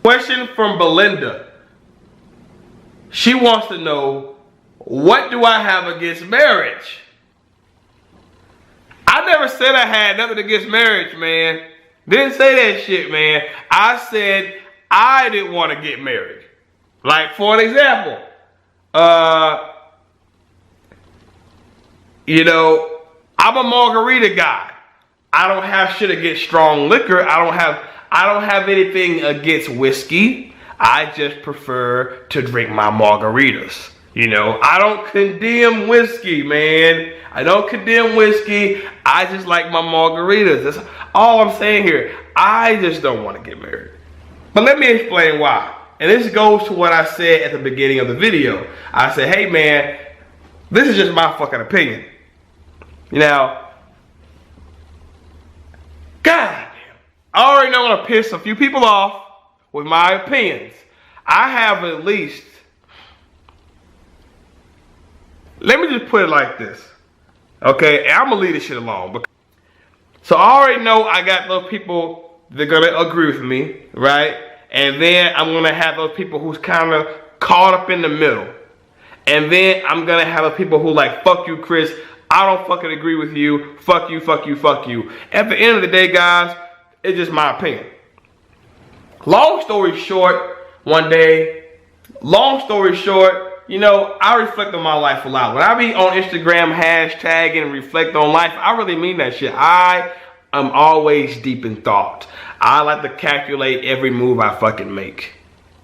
Question from Belinda. She wants to know, what do I have against marriage? I never said I had nothing against marriage, man. Didn't say that shit, man. I said I didn't want to get married. Like, for an example, you know, I'm a margarita guy. I don't have shit against strong liquor. I don't have anything against whiskey. I just prefer to drink my margaritas. You know, I don't condemn whiskey, man. I don't condemn whiskey. I just like my margaritas. That's all I'm saying here. I just don't want to get married. But let me explain why. And this goes to what I said at the beginning of the video. I said, hey man, this is just my fucking opinion. Now, God, I already know I'm gonna piss a few people off with my opinions. I have at least, let me just put it like this, okay? And I'm gonna leave this shit alone. So I already know I got those people that are gonna agree with me, right? And then I'm gonna have those people who's kind of caught up in the middle. And then I'm gonna have those people who like, fuck you, Chris. I don't fucking agree with you. Fuck you, fuck you, fuck you. At the end of the day, guys, it's just my opinion. Long story short, you know, I reflect on my life a lot. When I be on Instagram hashtagging and reflect on life, I really mean that shit. I am always deep in thought. I like to calculate every move I fucking make.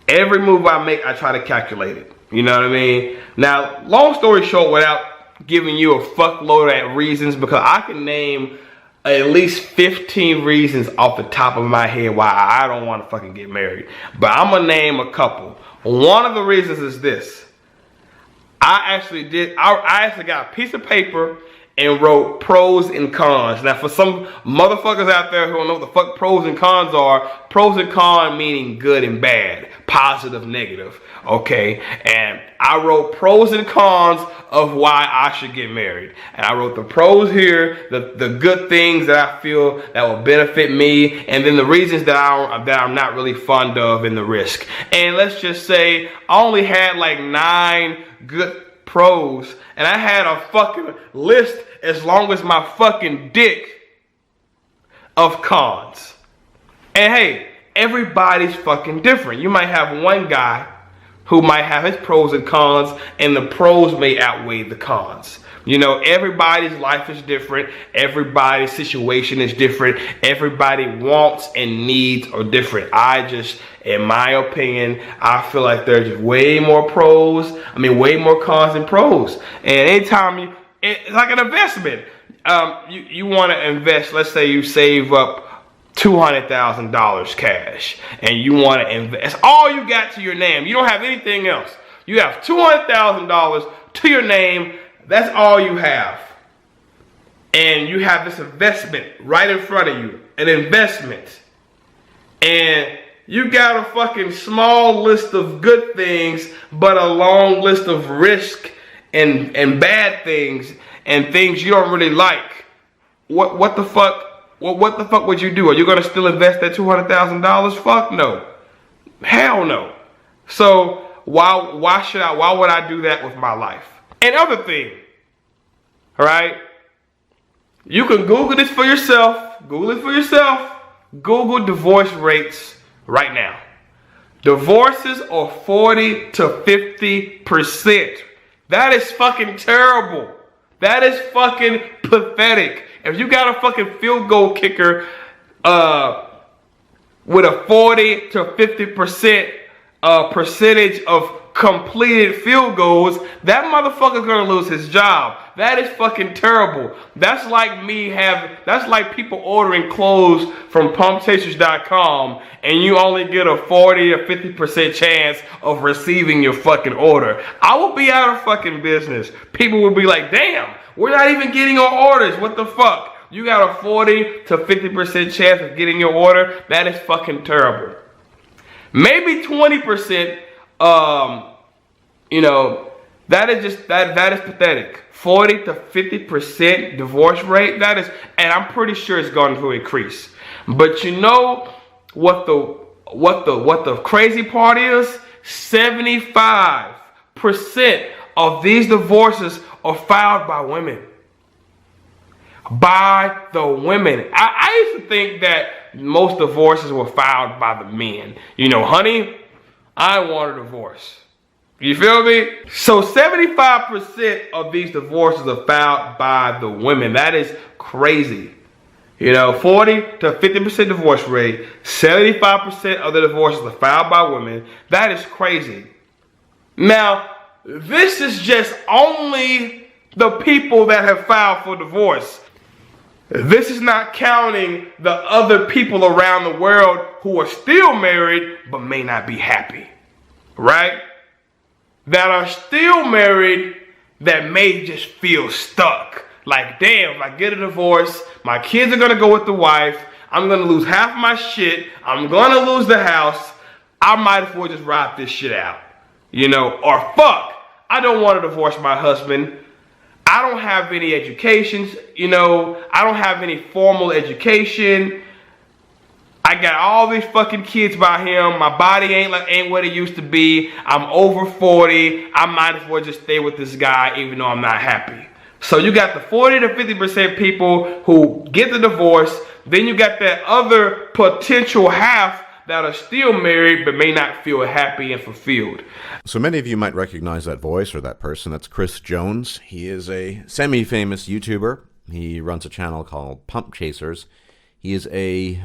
Every move I make, I try to calculate it. You know what I mean? Now, long story short, without giving you a fuckload of reasons, because I can name at least 15 reasons off the top of my head why I don't want to fucking get married. But I'm gonna name a couple. One of the reasons is this. I actually got a piece of paper and wrote pros and cons. Now for some motherfuckers out there who don't know what the fuck pros and cons are, pros and cons meaning good and bad, positive, negative, okay? And I wrote pros and cons of why I should get married. And I wrote the pros here, the good things that I feel that will benefit me, and then the reasons that I'm not really fond of and the risk. And let's just say I only had like 9 good pros, and I had a fucking list as long as my fucking dick of cons. And hey, everybody's fucking different. You might have one guy who might have his pros and cons, and the pros may outweigh the cons. You know, everybody's life is different. Everybody's situation is different. Everybody wants and needs are different. I just, in my opinion, I feel like there's just way more way more cons than pros. And anytime it's like an investment. You want to invest, let's say you save up $200,000 cash, and you want to invest. That's all you got to your name. You don't have anything else. You have $200,000 to your name. That's all you have. And you have this investment right in front of you. An investment. And you got a fucking small list of good things, but a long list of risk and bad things and things you don't really like. What the fuck? What the fuck would you do? Are you gonna still invest that $200,000? Fuck no. Hell no. So why would I do that with my life? Another thing, all right? You can Google this for yourself. Google it for yourself. Google divorce rates right now. Divorces are 40 to 50%. That is fucking terrible. That is fucking pathetic. If you got a fucking field goal kicker with a 40 to 50% percentage of completed field goals, that motherfucker's gonna lose his job. That is fucking terrible. That's like that's like people ordering clothes from pumpchasers.com and you only get a 40 or 50% chance of receiving your fucking order. I will be out of fucking business. People will be like, damn, we're not even getting our orders. What the fuck? You got a 40 to 50% chance of getting your order? That is fucking terrible. Maybe 20%, you know, that is pathetic. 40 to 50% divorce rate, and I'm pretty sure it's going to increase. But you know what the what the crazy part is, 75% of these divorces are filed by women. By the women. I used to think that most divorces were filed by the men. You know, honey, I want a divorce. You feel me? So 75% of these divorces are filed by the women. That is crazy. You know, 40 to 50% divorce rate, 75% of the divorces are filed by women. That is crazy. Now, this is just only the people that have filed for divorce. This is not counting the other people around the world who are still married but may not be happy, right? That are still married that may just feel stuck. Like, damn, if I get a divorce, my kids are going to go with the wife, I'm going to lose half my shit, I'm going to lose the house, I might as well just ride this shit out. You know, or fuck, I don't want to divorce my husband. I don't have any education, you know, I don't have any formal education. I got all these fucking kids by him. My body ain't what it used to be. I'm over 40. I might as well just stay with this guy even though I'm not happy. So you got the 40 to 50% people who get the divorce. Then you got that other potential half that are still married but may not feel happy and fulfilled. So many of you might recognize that voice or that person. That's Chris Jones. He is a semi-famous YouTuber. He runs a channel called Pump Chasers. He is a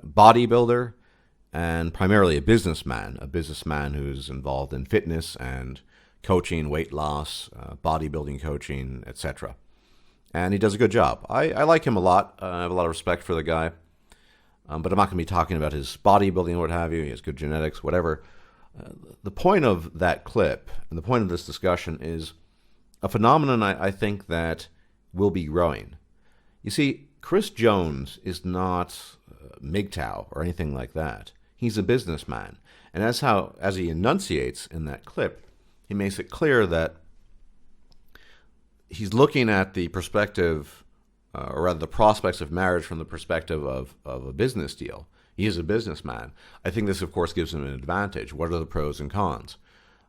bodybuilder and primarily a businessman who's involved in fitness and coaching, weight loss, bodybuilding coaching, etc. And he does a good job. I like him a lot. I have a lot of respect for the guy. But I'm not going to be talking about his bodybuilding or what have you. He has good genetics, whatever. The point of that clip and the point of this discussion is a phenomenon I think that will be growing. You see, Chris Jones is not mgtow or anything like that. He's a businessman. And as he enunciates in that clip, he makes it clear that he's looking at the perspective, or rather the prospects of marriage from the perspective of a business deal. He is a businessman. I think this, of course, gives him an advantage. What are the pros and cons?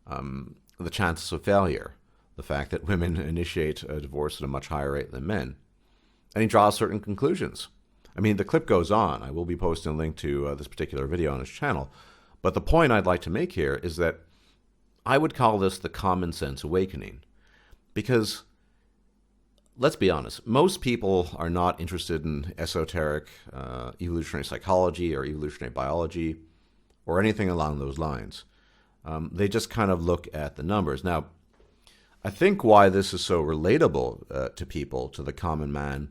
The chances of failure, the fact that women initiate a divorce at a much higher rate than men. And he draws certain conclusions. I mean, the clip goes on. I will be posting a link to this particular video on his channel. But the point I'd like to make here is that I would call this the common sense awakening. Because, let's be honest, most people are not interested in esoteric evolutionary psychology or evolutionary biology or anything along those lines. They just kind of look at the numbers. Now, I think why this is so relatable to people, to the common man,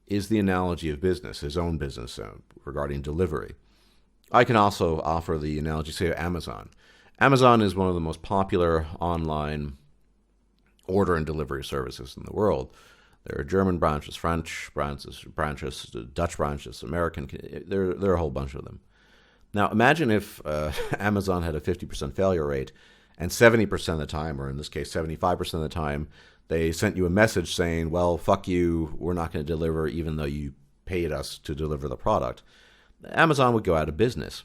is the analogy of business, his own business regarding delivery. I can also offer the analogy, say, of Amazon. Amazon is one of the most popular online order and delivery services in the world. There are German branches, French branches, Dutch branches, American. There are a whole bunch of them. Now, imagine if Amazon had a 50% failure rate, and 70% of the time, or in this case, 75% of the time, they sent you a message saying, well, fuck you, we're not going to deliver even though you paid us to deliver the product. Amazon would go out of business.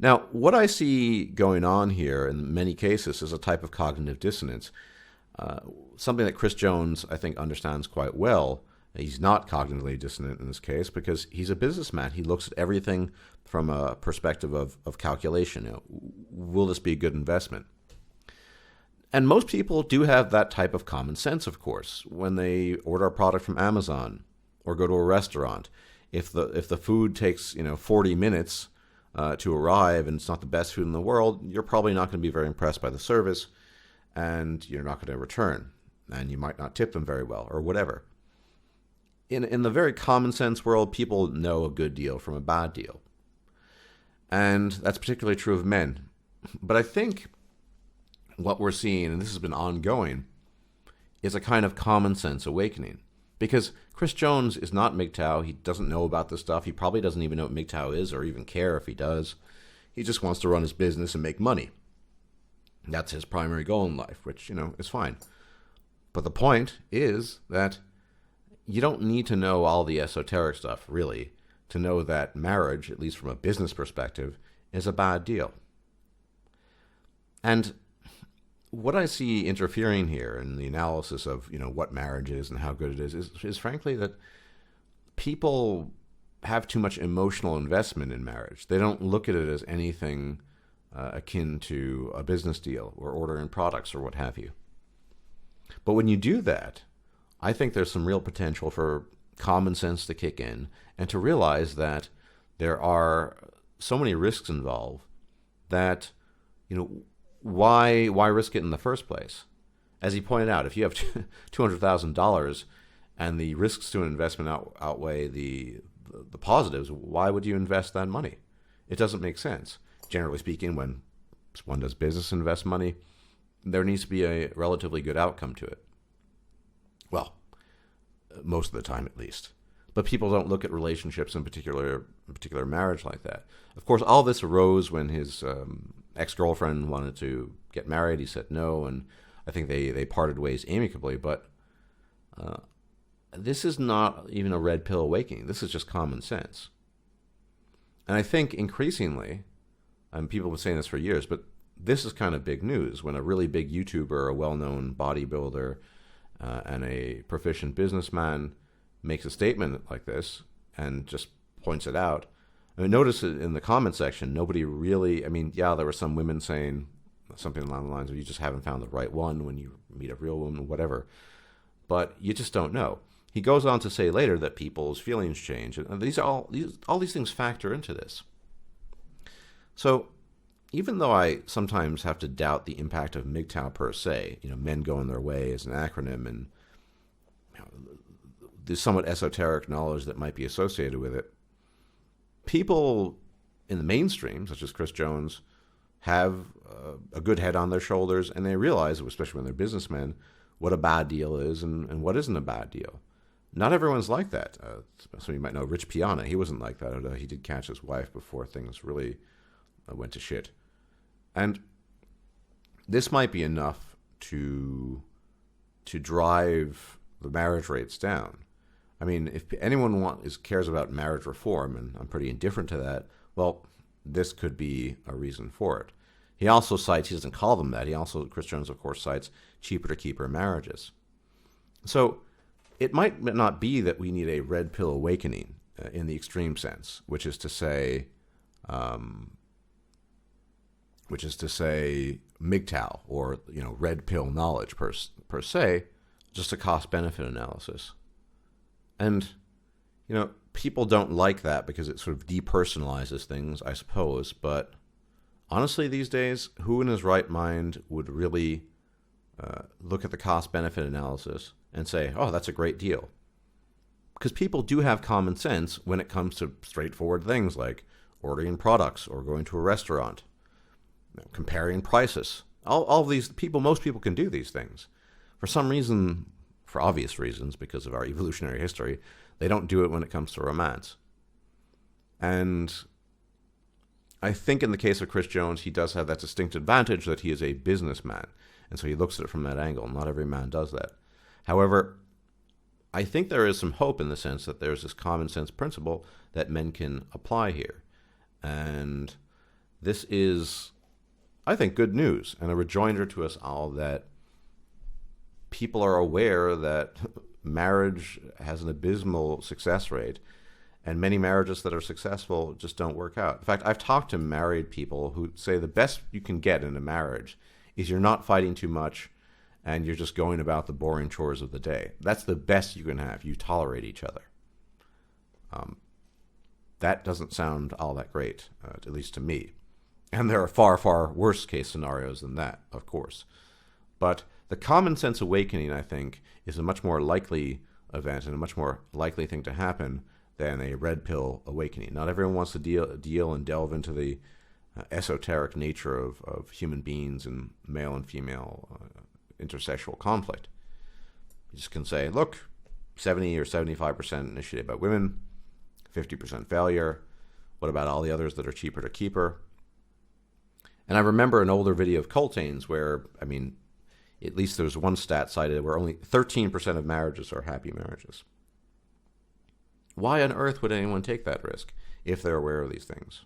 Now, what I see going on here in many cases is a type of cognitive dissonance. Something that Chris Jones, I think, understands quite well. He's not cognitively dissonant in this case because he's a businessman. He looks at everything from a perspective of calculation. You know, will this be a good investment? And most people do have that type of common sense, of course, when they order a product from Amazon or go to a restaurant. If the food takes 40 minutes to arrive and it's not the best food in the world, you're probably not going to be very impressed by the service, and you're not going to return, and you might not tip them very well or whatever. In the very common sense world, people know a good deal from a bad deal, and that's particularly true of men. But I think what we're seeing, and this has been ongoing, is a kind of common sense awakening. Because Chris Jones is not mgtow. He doesn't know about this stuff. He probably doesn't even know what mgtow is or even care if he does. He just wants to run his business and make money. That's his primary goal in life, which, is fine. But the point is that you don't need to know all the esoteric stuff, really, to know that marriage, at least from a business perspective, is a bad deal. And what I see interfering here in the analysis of, what marriage is and how good it is frankly that people have too much emotional investment in marriage. They don't look at it as anything akin to a business deal or ordering products or what have you. But when you do that, I think there's some real potential for common sense to kick in and to realize that there are so many risks involved that, why risk it in the first place? As he pointed out, if you have $200,000 and the risks to an investment outweigh the positives, why would you invest that money? It doesn't make sense. Generally speaking, when one does business invest money, there needs to be a relatively good outcome to it. Well, most of the time at least. But people don't look at relationships, in particular marriage, like that. Of course, all this arose when his ex-girlfriend wanted to get married. He said no, and I think they parted ways amicably. But this is not even a red pill awakening. This is just common sense. And I think increasingly, and people have been saying this for years, but this is kind of big news when a really big YouTuber, a well-known bodybuilder, and a proficient businessman makes a statement like this and just points it out. I mean, notice it in the comment section, nobody really, there were some women saying something along the lines of, you just haven't found the right one when you meet a real woman, whatever. But you just don't know. He goes on to say later that people's feelings change. And all these things factor into this. So even though I sometimes have to doubt the impact of mgtow per se, men going their way as an acronym and the somewhat esoteric knowledge that might be associated with it, people in the mainstream, such as Chris Jones, have a good head on their shoulders, and they realize, especially when they're businessmen, what a bad deal is and what isn't a bad deal. Not everyone's like that. Some of you might know Rich Piana. He wasn't like that, although he did catch his wife before things really went to shit. And this might be enough to drive the marriage rates down. If anyone cares about marriage reform, and I'm pretty indifferent to that, well, this could be a reason for it. He also cites, he doesn't call them that, Chris Jones, of course, cites cheaper to keeper marriages. So it might not be that we need a red pill awakening in the extreme sense, which is to say mgtow or red pill knowledge per se, just a cost benefit analysis. And people don't like that because it sort of depersonalizes things, I suppose. But honestly, these days, who in his right mind would really look at the cost benefit analysis and say, oh, that's a great deal? Because people do have common sense when it comes to straightforward things like ordering products or going to a restaurant, comparing prices. All of these people, most people can do these things. For some reason, for obvious reasons, because of our evolutionary history, they don't do it when it comes to romance. And I think in the case of Chris Jones, he does have that distinct advantage that he is a businessman. And so he looks at it from that angle. Not every man does that. However, I think there is some hope in the sense that there's this common sense principle that men can apply here. And this is, I think, good news and a rejoinder to us all that people are aware that marriage has an abysmal success rate, and many marriages that are successful just don't work out. In fact, I've talked to married people who say the best you can get in a marriage is you're not fighting too much and you're just going about the boring chores of the day. That's the best you can have. You tolerate each other. That doesn't sound all that great, at least to me. And there are far, far worse case scenarios than that, of course. But the common sense awakening, I think, is a much more likely event and a much more likely thing to happen than a red pill awakening. Not everyone wants to deal and delve into the esoteric nature of human beings and male and female intersexual conflict. You just can say, look, 70 or 75% initiated by women, 50% failure. What about all the others that are cheaper to keeper? And I remember an older video of Coltane's where, at least there's one stat cited where only 13% of marriages are happy marriages. Why on earth would anyone take that risk if they're aware of these things?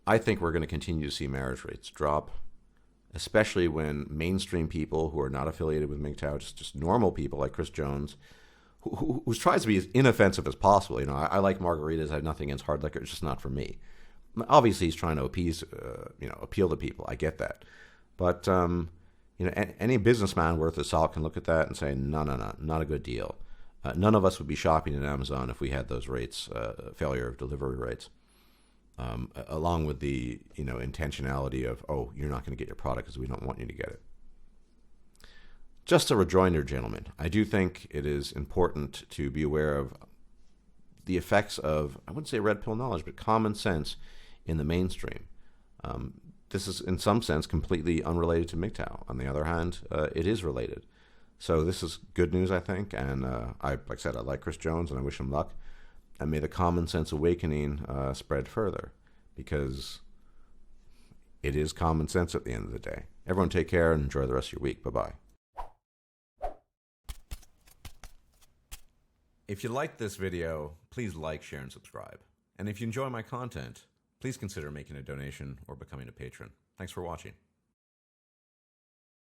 I think we're going to continue to see marriage rates drop, especially when mainstream people who are not affiliated with mgtow, just normal people like Chris Jones, who tries to be as inoffensive as possible. You know, I like margaritas. I have nothing against hard liquor. It's just not for me. Obviously, he's trying to appease, appeal to people. I get that. But, any businessman worth his salt can look at that and say, no, not a good deal. None of us would be shopping at Amazon if we had those rates, failure of delivery rates, along with the, intentionality of, oh, you're not going to get your product because we don't want you to get it. Just a rejoinder, gentlemen, I do think it is important to be aware of the effects of, I wouldn't say red pill knowledge, but common sense in the mainstream. This is, in some sense, completely unrelated to mgtow. On the other hand, it is related. So this is good news, I think, and like I said, I like Chris Jones, and I wish him luck. And may the common sense awakening spread further, because it is common sense at the end of the day. Everyone take care and enjoy the rest of your week. Bye-bye. If you liked this video, please like, share, and subscribe. And if you enjoy my content, please consider making a donation or becoming a patron. Thanks for watching.